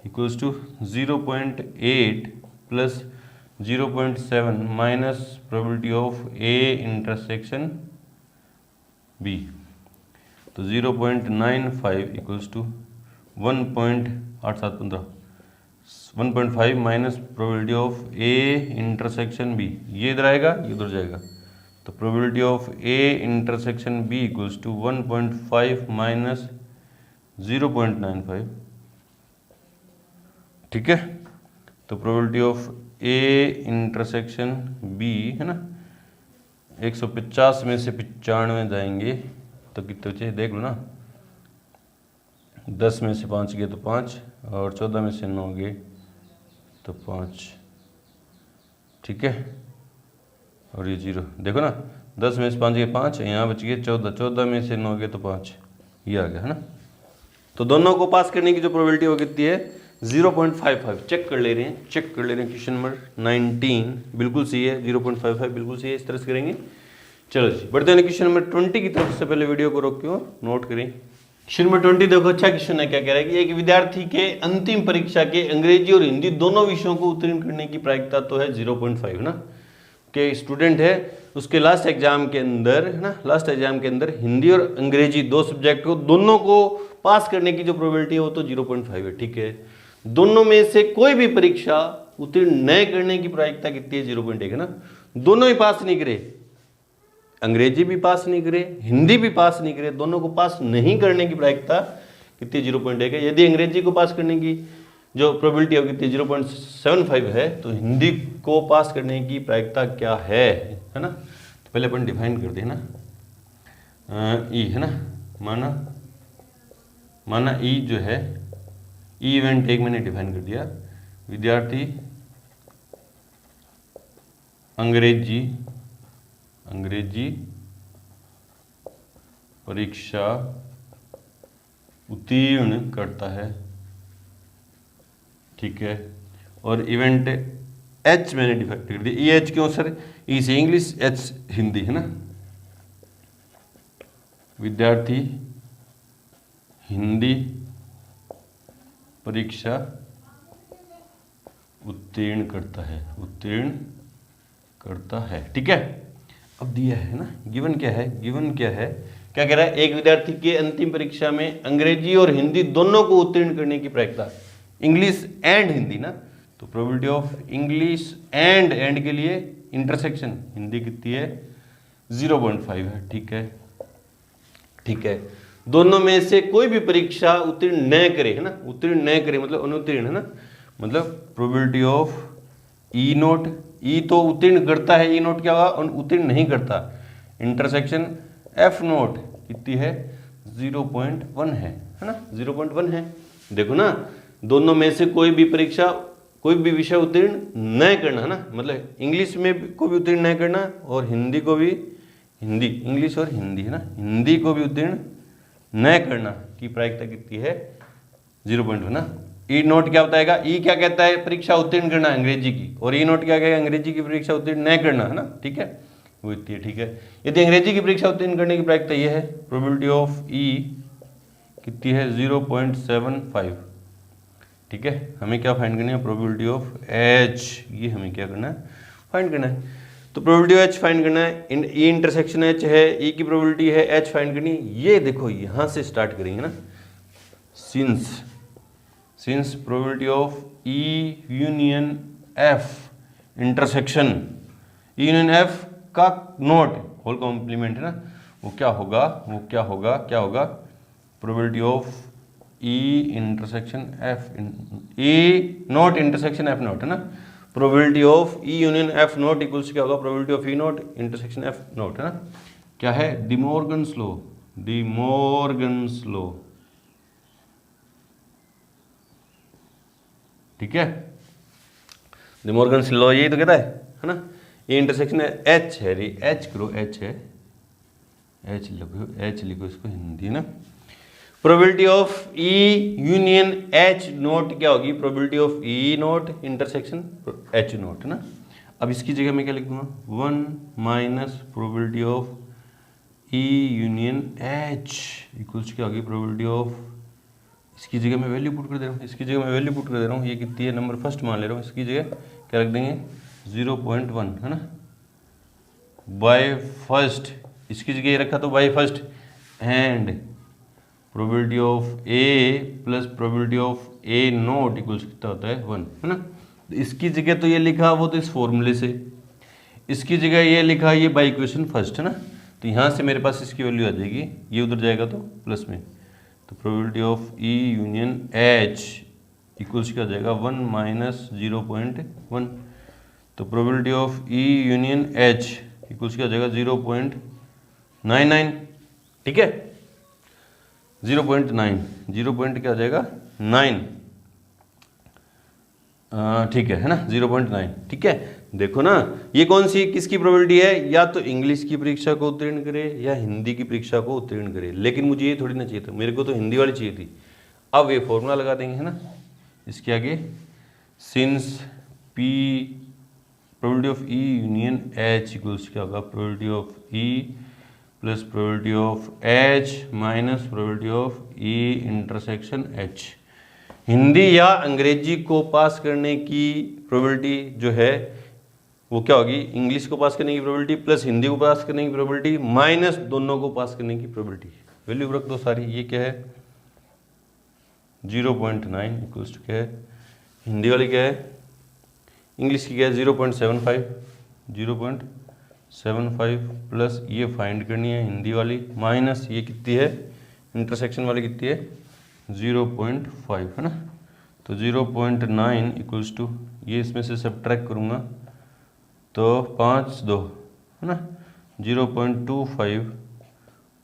equals to 0.8 plus 0.7 minus probability of A intersection B, तो 0.95 equals to 1.8715 1.5 minus probability of A intersection B, ये इधर आएगा ये उधर जाएगा, तो probability of A intersection B equals to 1.5 minus 0.95, ठीक है। तो probability of A intersection B है ना, 150 में से 95 जाएंगे तो कितने बचे देख लो ना, 10 में से 5 गए तो 5, और 14 में से 9 गए तो 5, ठीक है। और ये 0 देखो ना, 10 में से 5 गए 5, यहाँ बच गए 14, 14 में से 9 गए तो 5, ये आ गया है ना। तो दोनों को पास करने की जो प्रोबेबिलिटी वो कितनी है 0.55। चेक कर ले रहे हैं क्वेश्चन नंबर 19 बिल्कुल सही है, 0.55 बिल्कुल सही है, इस तरह से करेंगे। चलो जी बढ़ते हैं क्वेश्चन नंबर 20 की तरफ। से पहले वीडियो को रोक के नोट करें। क्वेश्चन नंबर 20 देखो, अच्छा क्वेश्चन है। क्या कह रहा है कि एक विद्यार्थी के अंतिम परीक्षा के अंग्रेजी और हिंदी दोनों विषयों को उत्तीर्ण करने की प्रायिकता तो है 0.5 ना, के स्टूडेंट है उसके लास्ट एग्जाम के अंदर है ना, लास्ट एग्जाम के अंदर हिंदी और अंग्रेजी दो सब्जेक्ट को दोनों को पास करने की जो प्रोबेबिलिटी है वो तो 0.5 है, ठीक है। दोनों में से कोई भी परीक्षा उत्तीर्ण न करने की प्रायिकता कितनी है 0.1 है ना। दोनों ही पास नहीं करे, अंग्रेजी भी पास नहीं करे, हिंदी भी पास नहीं करे, दोनों को पास नहीं करने की प्रायिकता कितनी 0.1 है। यदि अंग्रेजी को पास करने की जो प्रोबेबिलिटी है कितनी 0.75 है, तो हिंदी को पास करने की प्रायिकता क्या है ना। तो पहले अपन डिफाइन कर दें ना, ई है ना, माना ई जो है, ई इवेंट एक मैंने डिफाइन कर दिया, विद्यार्थी अंग्रेजी परीक्षा उत्तीर्ण करता है, ठीक है। और इवेंट एच मैंने डिफाइन कर दिया। ई एच क्यों सर, ई से इंग्लिश, एच हिंदी है ना। विद्यार्थी हिंदी परीक्षा उत्तीर्ण करता है, ठीक है। अब दिया है ना, गिवन क्या है, क्या कह रहा है, एक विद्यार्थी के अंतिम परीक्षा में अंग्रेजी और हिंदी दोनों को उत्तीर्ण करने की प्रायिकता, इंग्लिश एंड हिंदी ना, तो प्रोबेबिलिटी ऑफ इंग्लिश एंड के लिए इंटरसेक्शन हिंदी कितनी है 0.5 है, ठीक है। दोनों में से कोई भी परीक्षा उत्तीर्ण न करे है ना, उत्तीर्ण न करे मतलब अनुत्तीर्ण है ना, मतलब प्रोबेबिलिटी ऑफ ई नोट, ई तो उत्तीर्ण करता है, ई नोट क्या होगा उत्तीर्ण नहीं करता, इंटरसेक्शन एफ नोट कितनी है 0.1 है ना, 0.1 है। देखो ना, दोनों में से कोई भी परीक्षा कोई भी विषय उत्तीर्ण न करना है ना, मतलब इंग्लिश में को भी उत्तीर्ण न करना और हिंदी को भी, इंग्लिश और हिंदी है ना, हिंदी को भी उत्तीर्ण न करना की प्रायिकता कितनी है 0.1 ना। ई नोट क्या बताएगा, ई क्या कहता है परीक्षा उत्तीर्ण करना अंग्रेजी की, और ई नोट क्या कहेगा अंग्रेजी की परीक्षा उत्तीर्ण न करना है ना, ठीक है, वो इतनी है, ठीक है। यदि अंग्रेजी की परीक्षा उत्तीर्ण करने की प्रायिकता ये है, प्रोबेबिलिटी ऑफ ई कितनी है 0.75, ठीक है। हमें क्या फाइंड करनी है, प्रोबेबिलिटी ऑफ एच, ये हमें क्या करना है फाइंड करना है। तो प्रोबेबिलिटी ऑफ एच फाइंड करना है, ई इंटरसेक्शन एच है, ई की प्रोबेबिलिटी है, एच फाइंड करनी है। ये देखो यहाँ से स्टार्ट करेंगे ना, since probability of E union F intersection, E union F का नोट होल कॉम्प्लीमेंट है ना, वो क्या होगा probability of E intersection F, E not intersection F not है ना, probability of E union F not equals क्या होगा, probability of E not intersection F not है ना, क्या है, डिमॉर्गन्स लॉ, डिमॉर्गन्स लॉ, ठीक है, डिमॉर्गन्स लॉ यही तो कहता है ना। ये इंटरसेक्शन एच है, रे एच करो, एच है, एच लिखो, एच लिखो इसको हिंदी है ना। Probability of E union H note क्या होगी, probability of E note intersection H note है ना। अब इसकी जगह मैं क्या लिख दूंगा, 1 minus probability of E union H equals क्या होगी, प्रोबेबिलिटी ऑफ, इसकी जगह मैं वैल्यू पुट कर दे रहा हूँ, इसकी जगह मैं वैल्यू पुट कर दे रहा हूँ, ये कितनी है, नंबर फर्स्ट मान ले रहा हूँ, इसकी जगह क्या रख देंगे 0.1 है ना, बाय फर्स्ट, इसकी जगह ये रखा तो by first, and probability of A plus probability of A not equals कितना होता है 1 है ना। तो इसकी जगह तो ये लिखा वो तो इस फॉर्मूले से, इसकी जगह ये लिखा ये बाय इक्वेशन फर्स्ट है ना, तो यहाँ से मेरे पास इसकी वैल्यू आ जाएगी, ये उधर जाएगा तो प्लस में, तो probability of E union H equals क्या हो जाएगा 1 माइनस 0.1, तो probability of E union H equals क्या हो जाएगा 0.99, ठीक है, 0.9, 0 पॉइंट क्या हो जाएगा 9, ठीक है ना, 0.9, ठीक है। देखो ना ये कौन सी किसकी प्रोबेबिलिटी है, या तो इंग्लिश की परीक्षा को उत्तीर्ण करे या हिंदी की परीक्षा को उत्तीर्ण करे, लेकिन मुझे ये थोड़ी ना चाहिए था, मेरे को तो हिंदी वाली चाहिए थी। अब ये फॉर्मूला लगा देंगे है ना, इसके आगे since P probability of E union H equals क्या होगा, probability of E plus probability of H minus probability of E intersection H. Hindi या अंग्रेजी को पास करने की प्रोबेबिलिटी जो है वो क्या होगी, इंग्लिश को पास करने की प्रोबेबिलिटी प्लस हिंदी को पास करने की प्रोबेबिलिटी माइनस दोनों को पास करने की प्रोबेबिलिटी, वैल्यू रख दो सारी। ये क्या है 0.9 इक्वल्स टू क्या है, हिंदी वाली क्या है, इंग्लिश की क्या है 0.75, 0.75 प्लस ये फाइंड करनी है हिंदी वाली, माइनस ये कितनी है इंटरसेक्शन वाली कितनी है 0.5 है ना, तो 0.9 इक्वल्स टू, ये इसमें से सब्ट्रैक्ट करूँगा तो 5 2 है ना, 0.25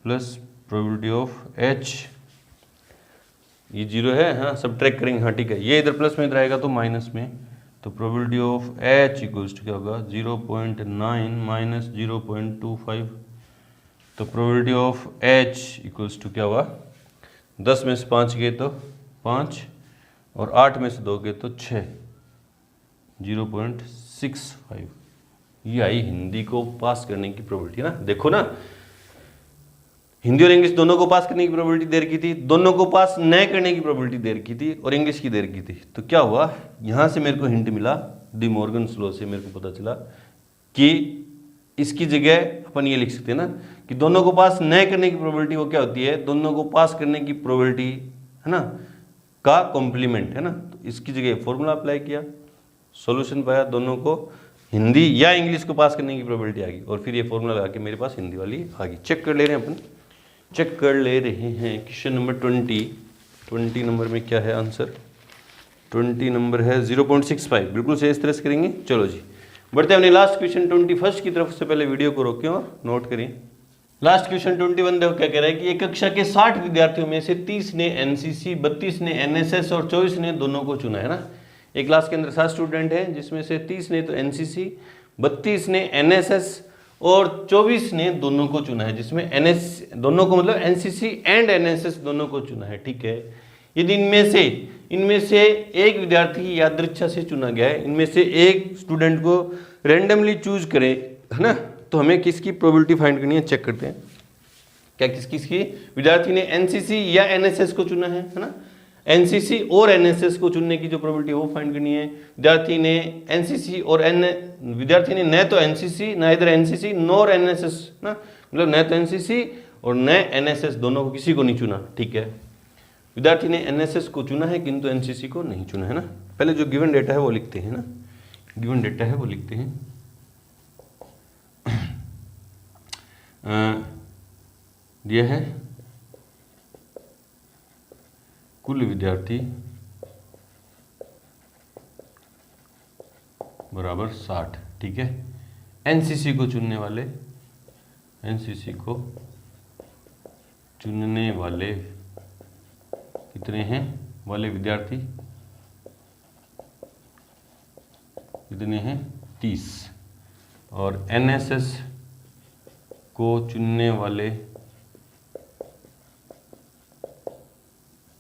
प्लस प्रोबेबिलिटी ऑफ एच, ये 0 है हाँ, सब्ट्रैक्ट करेंगे हाँ ठीक है, ये इधर प्लस में इधर आएगा तो माइनस में, तो probability of H equals to क्या होगा 0.9 माइनस 0.25, तो probability of H equals to क्या हुआ, 10 में से 5 गए तो 5 और 8 में से 2 गए तो 6, 0.65, ये आई हिंदी को पास करने की प्रोबेबिलिटी ना। देखो ना हिंदी और इंग्लिश दोनों को पास करने की प्रोबेबिलिटी दे रखी थी, दोनों को पास न करने की प्रोबेबिलिटी दे रखी थी और इंग्लिश की दे रखी थी, तो क्या हुआ यहाँ से मेरे को हिंट मिला, डी मॉर्गन्स लॉ से मेरे को पता चला कि इसकी जगह अपन ये लिख सकते हैं ना कि दोनों को पास न करने की प्रोबेबिलिटी वो क्या होती है, दोनों को पास करने की प्रोबेबिलिटी है ना का कॉम्प्लीमेंट है ना, तो इसकी जगह फॉर्मूला अप्लाई किया, सॉल्यूशन पाया, दोनों को हिंदी या इंग्लिश को पास करने की प्रोबेबिलिटी आ गई और फिर ये फॉर्मूला लगा के मेरे पास हिंदी वाली आ गई। चेक कर ले रहे हैं अपन, चेक कर ले रहे हैं। क्वेश्चन नंबर 20 नंबर में क्या है आंसर, 20 नंबर है 0.65, बिल्कुल सही इस तरह से करेंगे। चलो जी बढ़ते हैं अपने लास्ट क्वेश्चन 21 की तरफ। से पहले वीडियो को रोकें और नोट करें। लास्ट क्वेश्चन 21 देखो क्या कह रहा है कि एक कक्षा के 60 विद्यार्थियों में से 30 ने एनसीसी, 32 ने एनएसएस और 24 ने दोनों को चुना है ना। एक क्लास के अंदर 60 स्टूडेंट हैं जिसमें से 30 ने तो एनसीसी, 32 ने एनएसएस और 24 ने दोनों को चुना है, जिसमें एनएस दोनों को मतलब एनसीसी एंड एनएसएस दोनों को चुना है। ठीक है, यदि इनमें से एक विद्यार्थी यादृच्छा से चुना गया है, इनमें से एक स्टूडेंट को रैंडमली चूज करें है ना, तो हमें किसकी प्रोबेबिलिटी फाइंड करनी है। चेक करते हैं क्या किसकी विद्यार्थी ने एनसीसी या एनएसएस को चुना है ना, एनसीसी और एनएसएस को चुनने की जो प्रोबेबिलिटी है वो फाइंड करनी है। विद्यार्थी ने एनसीसी और विद्यार्थी ने न तो एनसीसी न इधर एनसीसी नॉर एनएसएस ना, मतलब न तो एनसीसी और न एनएसएस दोनों को किसी को नहीं चुना। ठीक है, विद्यार्थी ने एनएसएस को चुना है किंतु एनसीसी को नहीं चुना है ना। पहले जो गिवन डेटा है वो लिखते हैं ना, गिवन डेटा है वो लिखते हैं। दिया है कुल विद्यार्थी बराबर 60। ठीक है, एनसीसी को चुनने वाले, एनसीसी को चुनने वाले कितने हैं, वाले विद्यार्थी कितने हैं, 30। और एनएसएस को चुनने वाले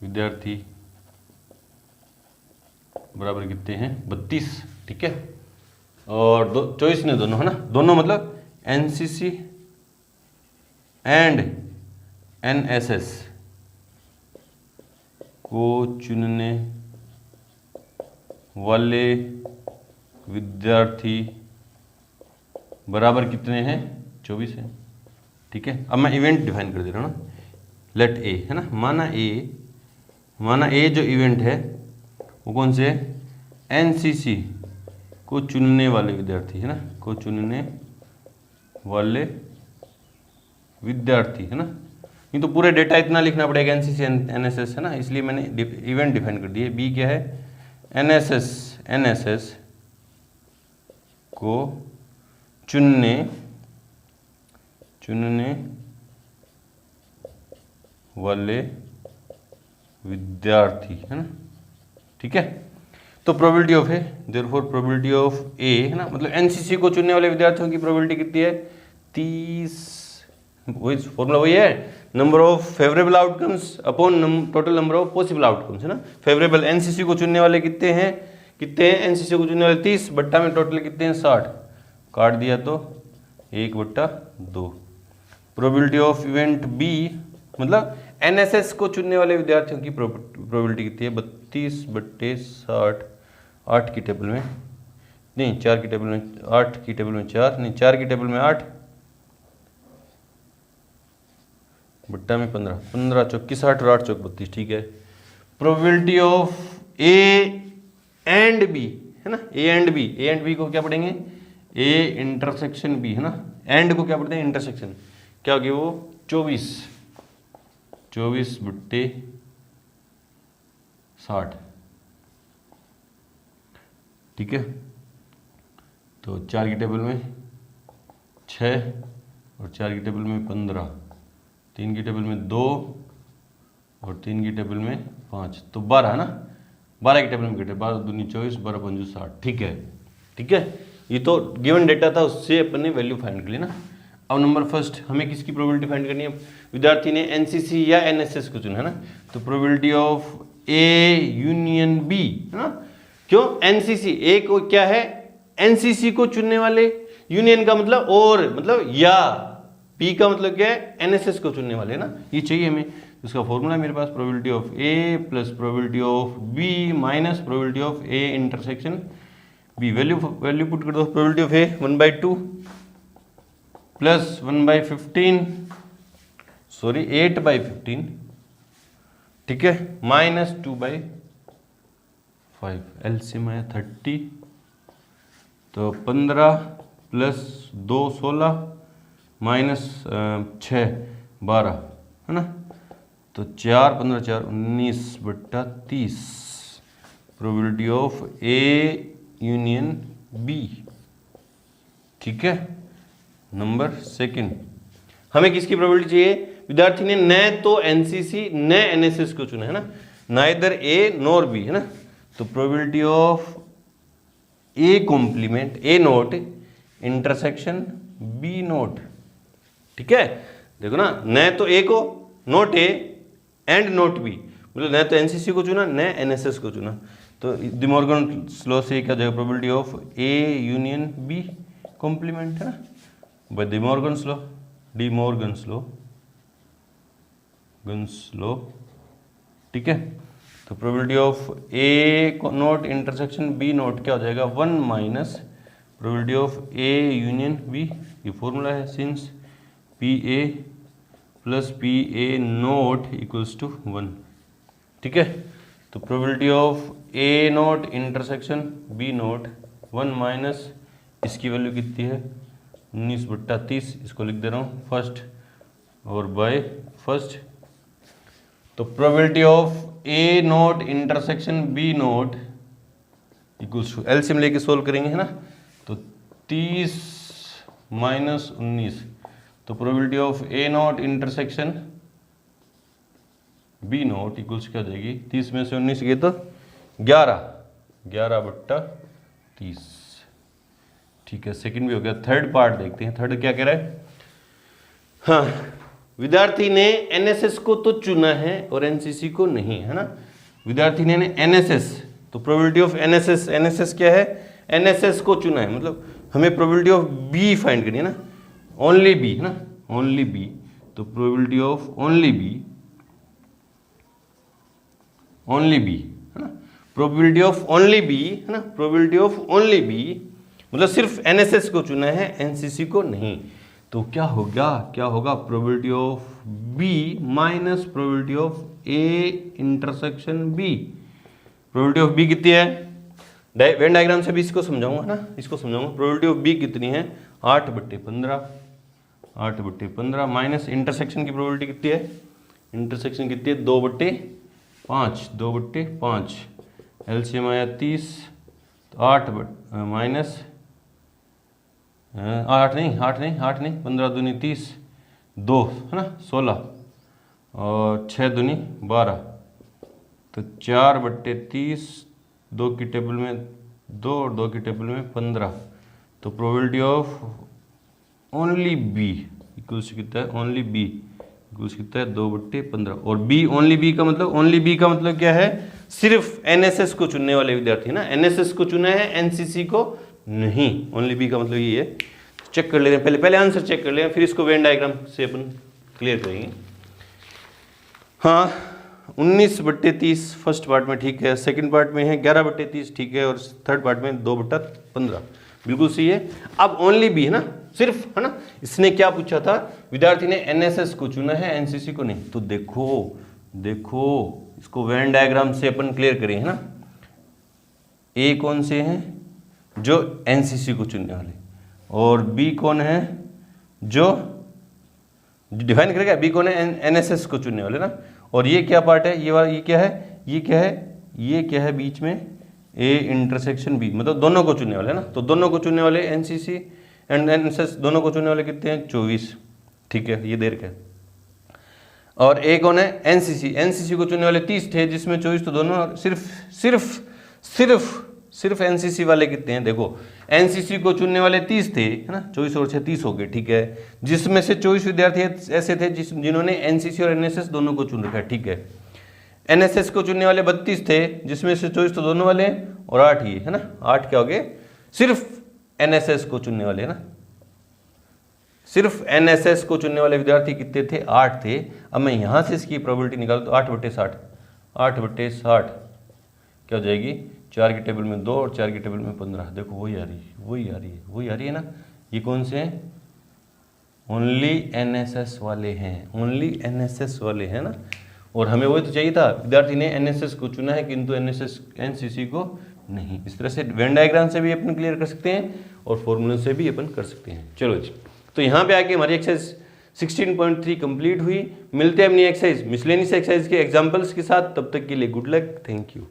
विद्यार्थी बराबर कितने हैं, 32। ठीक है, और चॉइस ने दोनों, है ना, दोनों मतलब एनसीसी एंड एनएसएस को चुनने वाले विद्यार्थी बराबर कितने हैं, 24 है। ठीक है, अब मैं इवेंट डिफाइन कर दे रहा हूँ ना, लेट ए, है ना, माना ए जो इवेंट है वो कौन से है, एनसीसी को चुनने वाले विद्यार्थी, है ना, को चुनने वाले विद्यार्थी, है ना। नहीं तो पूरे डेटा इतना लिखना पड़ेगा, एनसीसी एनएसएस, है ना, इसलिए मैंने इवेंट डिफाइन कर दिया। बी क्या है, एनएसएस को चुनने वाले विद्यार्थी, है ना। ठीक है, तो probability of A, therefore probability of A, है ना, मतलब एनसीसी को चुनने वाले विद्यार्थियों की प्रोबेबिलिटी कितनी है, 30। वही फॉर्मूला वही है, number of favourable outcomes upon total number of possible outcomes, है ना। फेवरेबल एनसीसी को चुनने वाले कितने हैं, एनसीसी को चुनने वाले 30, बट्टा में टोटल कितने हैं, 60, काट दिया तो 1/2। प्रोबेबिलिटी ऑफ इवेंट बी, मतलब एनएसएस को चुनने वाले विद्यार्थियों की प्रोबेबिलिटी कितनी है, 32/60, 8 की टेबल में नहीं, 4 की टेबल में, 8 की टेबल में 4 नहीं, 4 की टेबल में 8, बट्टा में 15, 15 चौक 60 और 8 चौक 32। ठीक है, probability of A and B, है ना, ए एंड बी को क्या पढ़ेंगे, ए इंटरसेक्शन बी, है ना, एंड को क्या पढ़ते हैं, इंटरसेक्शन, क्या होगी वो, 24/60। ठीक है, तो 4 की टेबल में 6 और 4 की टेबल में 15, 3 की टेबल में 2 और 3 की टेबल में 5, तो 12, है ना, 12 की टेबल में कटे, 12 दूनी 24, 12 पंजू 60। ठीक है, ठीक है, ये तो गिवन डेटा था, उससे अपन ने वैल्यू फाइंड कर ली ना। अब नंबर फर्स्ट, हमें किसकी प्रोबेबिलिटी फाइंड करनी है, विद्यार्थी ने एनसीसी या एनएसएस को चुना, है ना, तो probability of A union B, है ना, क्यों, एनसीसी, ए को क्या है, एनसीसी को चुनने वाले, यूनियन का मतलब और, मतलब या, पी का मतलब क्या है, एनएसएस को चुनने वाले, है ना, ये चाहिए हमें। इसका फॉर्मूला है मेरे पास, probability of A plus probability of B minus probability of A intersection B. Value put कर दो, probability of A 1/2 plus 1/15, sorry 8/15, ठीक है, माइनस 2/5, एलसीएम है 30, तो 15 प्लस 2 16 माइनस 6 12, है ना, तो 4 15 4 19/30 probability of A union B. ठीक है, नंबर सेकंड, हमें किसकी प्रोबेबिलिटी चाहिए, विद्यार्थी ने न तो एनसीसी न एनएसएस को चुना, है ना, नाइदर ए नॉर बी, है ना, तो probability of A complement A not intersection B not. ठीक है, देखो ना, न तो ए को, not A and not B, मतलब न तो एनसीसी को चुना न एनएसएस को चुना, तो डी मॉर्गन लॉ से क्या जाएगा, probability of A union B complement, है ना, बाय डी मॉर्गन्स लॉ। ठीक है, तो probability of A not intersection B not क्या हो जाएगा, 1 minus probability of A union B, ये फॉर्मूला है, since P A plus P A not equals to 1। ठीक है, तो probability of A not intersection B not 1 minus, इसकी value कितनी है, 19/30, इसको लिख दे रहा हूँ फर्स्ट और बाय फर्स्ट, तो probability of A not intersection B not equals to LCM लेके सोल्व करेंगे, है ना। तो 30 माइनस 19, तो probability of A not intersection B not equals क्या हो जाएगी, 30 में से 19 गए तो 11/30। ठीक है, सेकंड भी हो गया। थर्ड पार्ट देखते हैं, थर्ड क्या कह रहा है। हाँ, विद्यार्थी ने एनएसएस को तो चुना है और एनसीसी को नहीं, है ना। विद्यार्थी ने एनएसएस, तो प्रोबेबिलिटी ऑफ एनएसएस, एनएसएस क्या है, एनएसएस को चुना है, मतलब हमें प्रोबेबिलिटी ऑफ बी फाइंड करनी है ना, ओनली बी, है ना, ओनली बी। तो probability of only B, only B, है ना, प्रोबेबिलिटी ऑफ ओनली बी, है ना, प्रोबेबिलिटी ऑफ ओनली बी, मतलब सिर्फ एनएसएस को चुना है, एनसीसी को नहीं। तो क्या होगा, क्या होगा, probability of B minus probability of A intersection B. Probability of B कितनी है, वेन डायग्राम से भी इसको समझाऊंगा ना, इसको समझाऊंगा। प्रोबेबिलिटी ऑफ बी कितनी है, 8/15, 8/15 माइनस इंटरसेक्शन की प्रोबेबिलिटी कितनी है, इंटरसेक्शन कितनी है, 2/5, 2/5, एलसीएम आया 30, तो 8 माइनस 8 नहीं 15 दूनी 30, 2 है ना 16 और 6 दूनी 12, तो 4/30, 2 की टेबल में 2 और 2 की टेबल में 15। तो probability of only B equals कितना है, ओनली बी इक्वल्स कितना है, 2/15। और बी, ओनली बी का मतलब, ओनली बी का मतलब क्या है, सिर्फ एनएसएस को चुनने वाले विद्यार्थी ना, एनएसएस को चुना है, एनसीसी को नहीं। ओनली बी का मतलब ये है। चेक कर ले रहे हैं, पहले आंसर चेक कर ले, फिर इसको वेन डायग्राम से अपन क्लियर करेंगे। हाँ, 19/30 फर्स्ट पार्ट में ठीक है, सेकंड पार्ट में है 11/30 ठीक है, और थर्ड पार्ट में 2/15 बिल्कुल सही है। अब ओनली बी है ना, सिर्फ, है ना। इसने क्या पूछा था, विद्यार्थी ने एनएसएस को चुना है, एनसीसी को नहीं। तो देखो इसको वेन डायग्राम से अपन क्लियर करें, है ना। ए कौन से हैं, जो एनसीसी को चुनने वाले, और बी कौन है, जो डिफाइन करेगा, बी कौन है, एनएसएस को चुनने वाले ना। और ये क्या पार्ट है, ये क्या है, ये क्या है बीच में, ए इंटरसेक्शन बी, मतलब दोनों को चुनने वाले ना। तो दोनों को चुनने वाले एनसीसी एंड एनएसएस, दोनों को चुनने वाले कितने हैं, 24 ठीक है, ये देर का। और ए कौन है, एनसीसी को चुनने वाले 30 थे, जिसमें 24, तो दोनों सिर्फ एनसीसी वाले कितने हैं, देखो एनसीसी को चुनने वाले 30 थे, है ना, 24 और 6 30 हो गए ठीक है, जिसमें से 24 विद्यार्थी ऐसे थे जिन्होंने एनसीसी और एनएसएस दोनों को चुन रखा है ठीक है। एनएसएस को चुनने वाले 32 थे, जिसमें से 24 तो दोनों वाले हैं, और 8 ये, है ना, 8 क्या हो गए, सिर्फ एनएसएस को चुनने वाले, है ना। सिर्फ एनएसएस को चुनने वाले विद्यार्थी कितने थे, 8 थे। अब मैं यहां से इसकी प्रोबेबिलिटी निकालूं तो 8/60, 8/60 क्या हो जाएगी, 4 की टेबल में 2 और 4 की टेबल में 15। देखो वही आ रही है ना। ये कौन से हैं, ओनली एनएसएस वाले हैं, ओनली एनएसएस वाले हैं ना। और हमें वही तो चाहिए था, विद्यार्थी ने एनएसएस को चुना है किंतु एनसीसी को नहीं। इस तरह से वेन डायग्राम से भी अपन क्लियर कर सकते हैं और फॉर्मूले से भी अपन कर सकते हैं। चलो जी, तो यहाँ पे आके हमारी एक्सरसाइज 16.3 कंप्लीट हुई। मिलते हैं अपनी एक्सरसाइज मिसलेनियस एक्सरसाइज के एग्जांपल्स के साथ, तब तक के लिए गुड लक, थैंक यू।